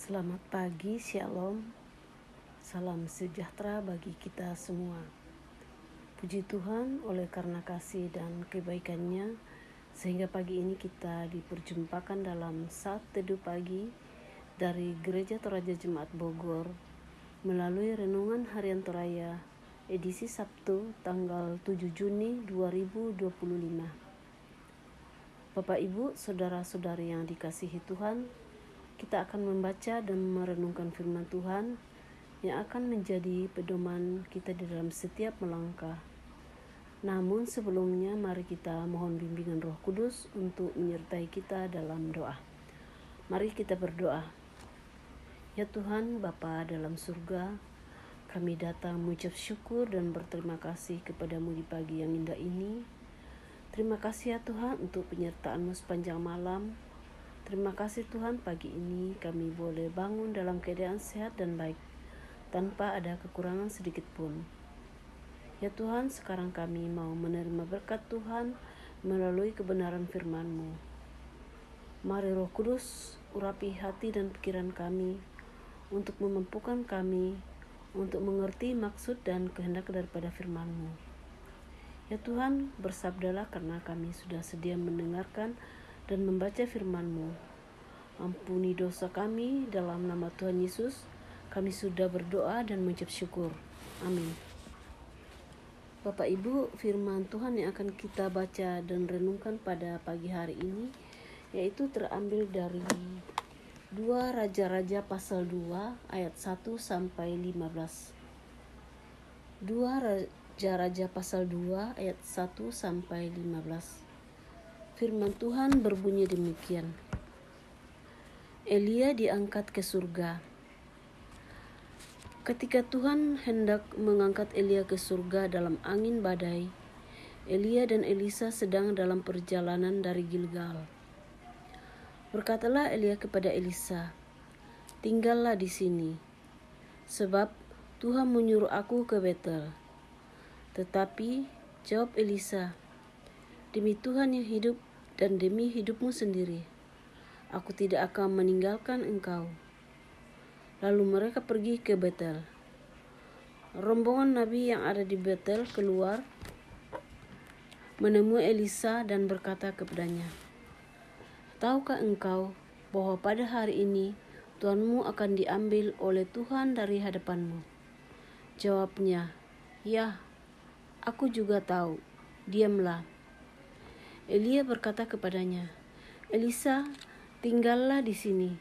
Selamat pagi, Shalom. Salam sejahtera bagi kita semua. Puji Tuhan oleh karena kasih dan kebaikannya, sehingga pagi ini kita diperjumpakan dalam saat teduh pagi dari Gereja Toraja Jemaat Bogor melalui Renungan Harian Toraya edisi Sabtu tanggal 7 Juni 2025. Bapak Ibu, saudara-saudari yang dikasihi Tuhan, kita akan membaca dan merenungkan firman Tuhan yang akan menjadi pedoman kita di dalam setiap melangkah. Namun sebelumnya mari kita mohon bimbingan Roh Kudus untuk menyertai kita dalam doa. Mari kita berdoa. Ya Tuhan, Bapa dalam surga, kami datang mengucap syukur dan berterima kasih kepadamu di pagi yang indah ini. Terima kasih ya Tuhan untuk penyertaan-Mu sepanjang malam. Terima kasih Tuhan, pagi ini kami boleh bangun dalam keadaan sehat dan baik, tanpa ada kekurangan sedikit pun. Ya Tuhan, sekarang kami mau menerima berkat Tuhan melalui kebenaran firman-Mu. Mari Roh Kudus urapi hati dan pikiran kami, untuk memampukan kami, untuk mengerti maksud dan kehendak daripada firman-Mu. Ya Tuhan, bersabdalah karena kami sudah sedia mendengarkan dan membaca firman-Mu. Ampuni dosa kami dalam nama Tuhan Yesus. Kami sudah berdoa dan mengucap syukur. Amin. Bapak Ibu, firman Tuhan yang akan kita baca dan renungkan pada pagi hari ini yaitu terambil dari 2 Raja-Raja pasal 2 ayat 1 sampai 15. 2 Raja-Raja pasal 2 ayat 1 sampai 15. Firman Tuhan berbunyi demikian. Elia diangkat ke surga. Ketika Tuhan hendak mengangkat Elia ke surga dalam angin badai, Elia dan Elisa sedang dalam perjalanan dari Gilgal. Berkatalah Elia kepada Elisa, "Tinggallah di sini, sebab Tuhan menyuruh aku ke Betel." Tetapi jawab Elisa, "Demi Tuhan yang hidup dan demi hidupmu sendiri, aku tidak akan meninggalkan engkau." Lalu mereka pergi ke Betel. Rombongan nabi yang ada di Betel keluar menemui Elisa dan berkata kepadanya, "Tahukah engkau bahwa pada hari ini Tuanmu akan diambil oleh Tuhan dari hadapanmu?" Jawabnya, "Ya, aku juga tahu. Diamlah." Elia berkata kepadanya, "Elisa, tinggallah di sini,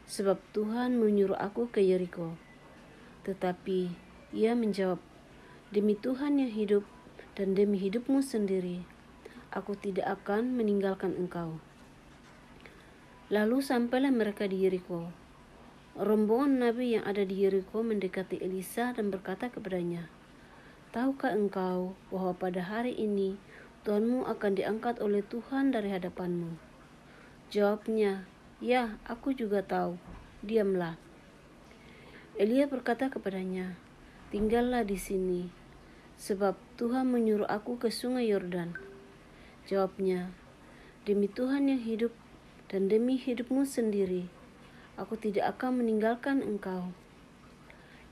sebab Tuhan menyuruh aku ke Yeriko." Tetapi ia menjawab, "Demi Tuhan yang hidup dan demi hidupmu sendiri, aku tidak akan meninggalkan engkau." Lalu sampailah mereka di Yeriko. Rombongan nabi yang ada di Yeriko mendekati Elisa dan berkata kepadanya, "Tahukah engkau bahwa pada hari ini Tuanmu akan diangkat oleh Tuhan dari hadapanmu?" Jawabnya, "Ya, aku juga tahu. Diamlah." Elia berkata kepadanya, "Tinggallah di sini, sebab Tuhan menyuruh aku ke sungai Yordan." Jawabnya, "Demi Tuhan yang hidup dan demi hidupmu sendiri, aku tidak akan meninggalkan engkau."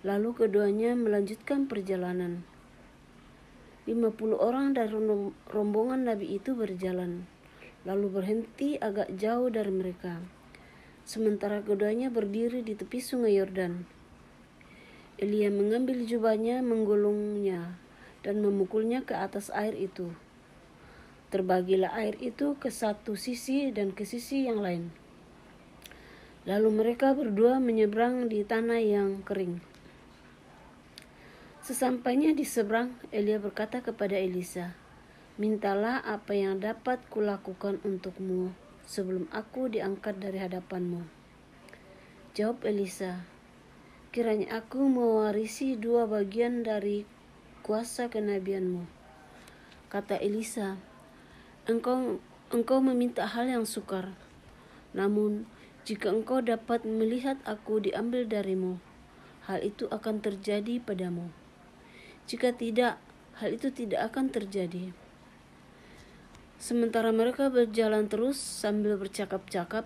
Lalu keduanya melanjutkan perjalanan. 50 orang dari rombongan nabi itu berjalan, lalu berhenti agak jauh dari mereka, sementara keduanya berdiri di tepi sungai Yordan. Elia mengambil jubahnya, menggulungnya, dan memukulnya ke atas air itu. Terbagilah air itu ke satu sisi dan ke sisi yang lain. Lalu mereka berdua menyeberang di tanah yang kering. Sesampainya di seberang, Elia berkata kepada Elisa, "Mintalah apa yang dapat kulakukan untukmu sebelum aku diangkat dari hadapanmu." Jawab Elisa, "Kiranya aku mewarisi 2 bagian dari kuasa kenabianmu." Kata Elisa, Engkau meminta hal yang sukar. Namun, jika engkau dapat melihat aku diambil darimu, hal itu akan terjadi padamu. Jika tidak, hal itu tidak akan terjadi." Sementara mereka berjalan terus sambil bercakap-cakap,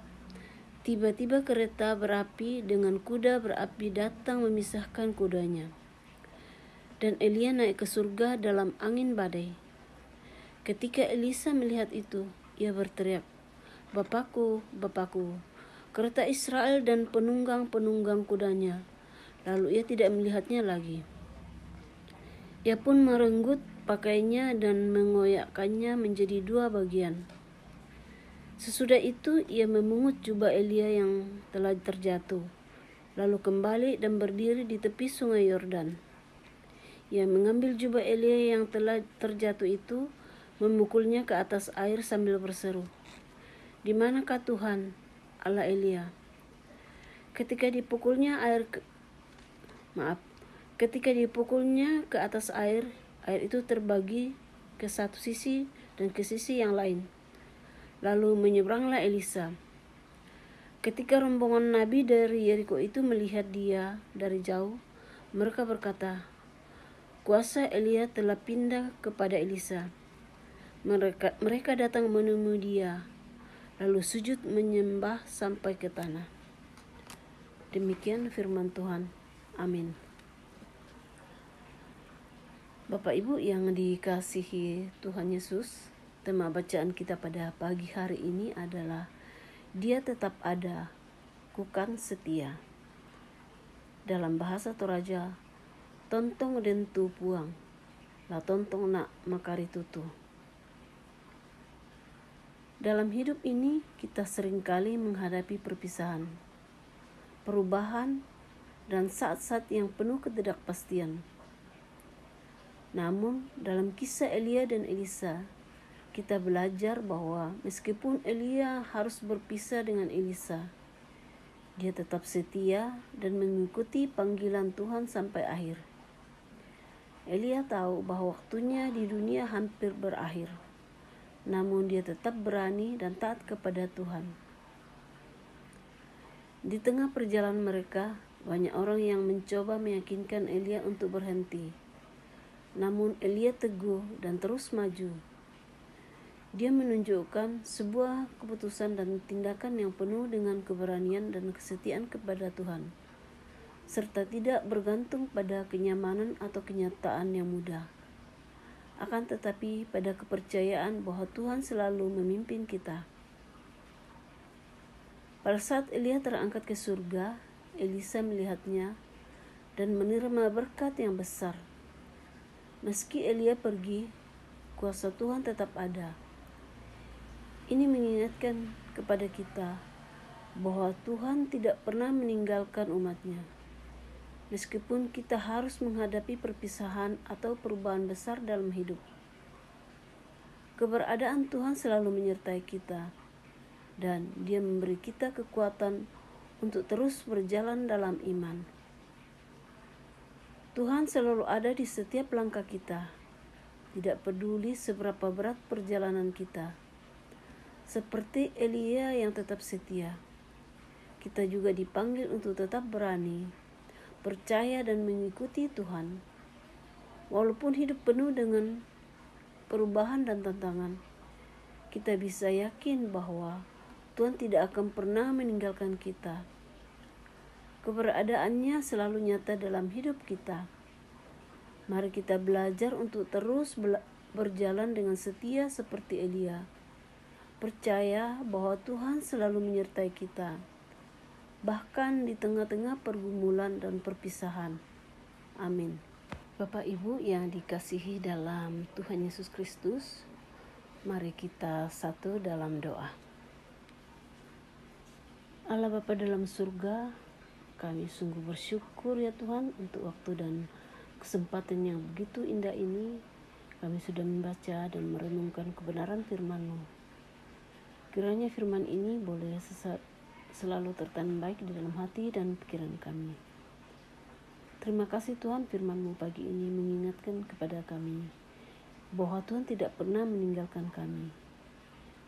Tiba-tiba kereta berapi dengan kuda berapi datang memisahkan kudanya. Dan Elia naik ke surga dalam angin badai. Ketika Elisa melihat itu, ia berteriak, "Bapakku, Bapakku, kereta Israel dan penunggang-penunggang kudanya." Lalu ia tidak melihatnya lagi. Ia pun merenggut pakaiannya dan mengoyakkannya menjadi 2 bagian. Sesudah itu ia memungut jubah Elia yang telah terjatuh, lalu kembali dan berdiri di tepi sungai Yordan. Ia mengambil jubah Elia yang telah terjatuh itu, memukulnya ke atas air sambil berseru, "Di manakah Tuhan, Allah Elia?" Ketika dipukulnya ke atas air itu terbagi ke satu sisi dan ke sisi yang lain. Lalu menyeberanglah Elisa. Ketika rombongan nabi dari Yeriko itu melihat dia dari jauh, mereka berkata, "Kuasa Elia telah pindah kepada Elisa." Mereka datang menemui dia, lalu sujud menyembah sampai ke tanah. Demikian firman Tuhan. Amin. Bapak Ibu yang dikasihi Tuhan Yesus, tema bacaan kita pada pagi hari ini adalah Dia tetap ada, kukan setia. Dalam bahasa Toraja, tontong den tu puang, la tontong nak makari tutu. Dalam hidup ini kita seringkali menghadapi perpisahan, perubahan, dan saat-saat yang penuh ketidakpastian. Namun dalam kisah Elia dan Elisa, kita belajar bahwa meskipun Elia harus berpisah dengan Elisa, dia tetap setia dan mengikuti panggilan Tuhan sampai akhir. Elia tahu bahwa waktunya di dunia hampir berakhir, namun dia tetap berani dan taat kepada Tuhan. Di tengah perjalanan mereka, banyak orang yang mencoba meyakinkan Elia untuk berhenti. Namun Elia teguh dan terus maju. Dia menunjukkan sebuah keputusan dan tindakan yang penuh dengan keberanian dan kesetiaan kepada Tuhan, serta tidak bergantung pada kenyamanan atau kenyataan yang mudah. Akan tetapi pada kepercayaan bahwa Tuhan selalu memimpin kita. Pada saat Elia terangkat ke surga, Elisa melihatnya dan menerima berkat yang besar. Meski Elia pergi, kuasa Tuhan tetap ada. Ini mengingatkan kepada kita bahwa Tuhan tidak pernah meninggalkan umatnya. Meskipun kita harus menghadapi perpisahan atau perubahan besar dalam hidup, keberadaan Tuhan selalu menyertai kita, dan Dia memberi kita kekuatan untuk terus berjalan dalam iman. Tuhan selalu ada di setiap langkah kita, tidak peduli seberapa berat perjalanan kita. Seperti Elia yang tetap setia, kita juga dipanggil untuk tetap berani, percaya dan mengikuti Tuhan. Walaupun hidup penuh dengan perubahan dan tantangan, kita bisa yakin bahwa Tuhan tidak akan pernah meninggalkan kita. Keberadaannya selalu nyata dalam hidup kita. Mari kita belajar untuk terus berjalan dengan setia seperti Elia. Percaya bahwa Tuhan selalu menyertai kita, bahkan di tengah-tengah pergumulan dan perpisahan. Amin. Bapak Ibu yang dikasihi dalam Tuhan Yesus Kristus, mari kita satu dalam doa. Allah Bapa dalam surga, kami sungguh bersyukur ya Tuhan untuk waktu dan kesempatan yang begitu indah ini. Kami sudah membaca dan merenungkan kebenaran firman-Mu. Kiranya firman ini boleh selalu tertanam baik di dalam hati dan pikiran kami. Terima kasih Tuhan, firman-Mu pagi ini mengingatkan kepada kami bahwa Tuhan tidak pernah meninggalkan kami.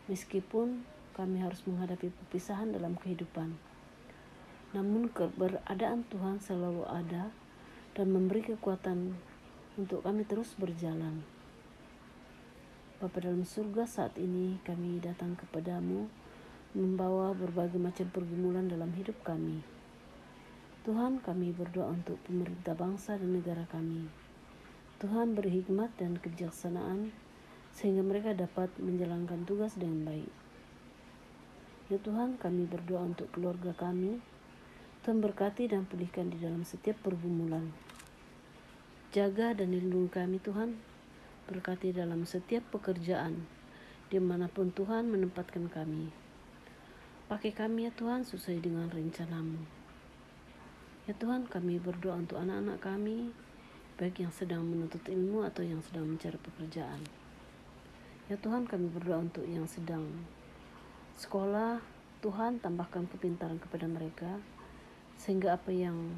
Meskipun kami harus menghadapi perpisahan dalam kehidupan, namun keberadaan Tuhan selalu ada dan memberi kekuatan untuk kami terus berjalan. Bapa dalam surga, saat ini kami datang kepadamu membawa berbagai macam pergumulan dalam hidup kami. Tuhan, kami berdoa untuk pemerintah bangsa dan negara kami. Tuhan beri hikmat dan kebijaksanaan sehingga mereka dapat menjalankan tugas dengan baik. Ya Tuhan, kami berdoa untuk keluarga kami. Tuhan berkati dan pulihkan di dalam setiap pergumulan. Jaga dan lindungi kami Tuhan. Berkati dalam setiap pekerjaan, dimanapun Tuhan menempatkan kami. Pakai kami ya Tuhan sesuai dengan rencana-Mu. Ya Tuhan, kami berdoa untuk anak-anak kami, baik yang sedang menuntut ilmu atau yang sedang mencari pekerjaan. Ya Tuhan, kami berdoa untuk yang sedang sekolah. Tuhan, tambahkan kepintaran kepada mereka, sehingga apa yang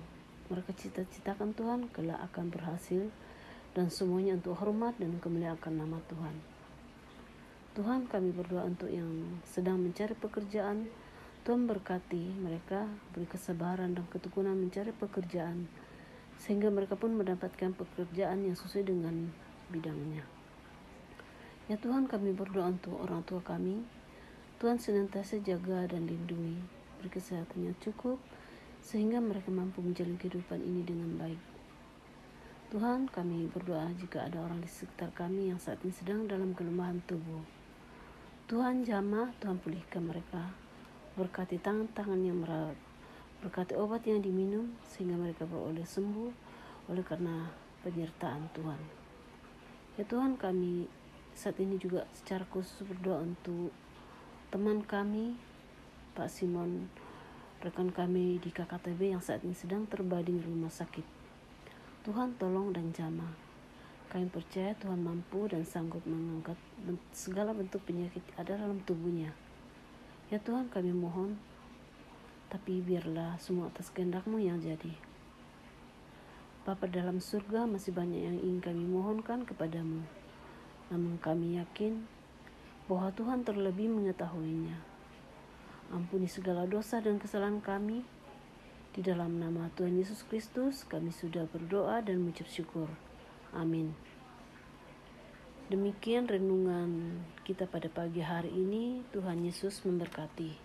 mereka cita-citakan Tuhan kelak akan berhasil, dan semuanya untuk hormat dan kemuliaan nama Tuhan. Tuhan, kami berdoa untuk yang sedang mencari pekerjaan. Tuhan berkati mereka, beri kesabaran dan ketekunan mencari pekerjaan, sehingga mereka pun mendapatkan pekerjaan yang sesuai dengan bidangnya. Ya Tuhan, kami berdoa untuk orang tua kami. Tuhan senantiasa jaga dan lindungi, beri kesehatan yang cukup, sehingga mereka mampu menjalani kehidupan ini dengan baik. Tuhan, kami berdoa jika ada orang di sekitar kami yang saat ini sedang dalam kelemahan tubuh. Tuhan jamah, Tuhan pulihkan mereka. Berkati tangan-tangan yang merawat, berkati obat yang diminum, sehingga mereka beroleh sembuh oleh karena penyertaan Tuhan. Ya Tuhan, kami saat ini juga secara khusus berdoa untuk teman kami, Pak Simon, rekan kami di KKTB yang saat ini sedang terbading di rumah sakit. Tuhan tolong dan jamah. Kami percaya Tuhan mampu dan sanggup mengangkat segala bentuk penyakit ada dalam tubuhnya. Ya Tuhan, kami mohon, tapi biarlah semua atas kehendak-Mu yang jadi. Bapa dalam surga, masih banyak yang ingin kami mohonkan kepadamu. Namun kami yakin bahwa Tuhan terlebih mengetahuinya. Ampuni segala dosa dan kesalahan kami. Di dalam nama Tuhan Yesus Kristus, kami sudah berdoa dan mengucap syukur. Amin. Demikian renungan kita pada pagi hari ini. Tuhan Yesus memberkati.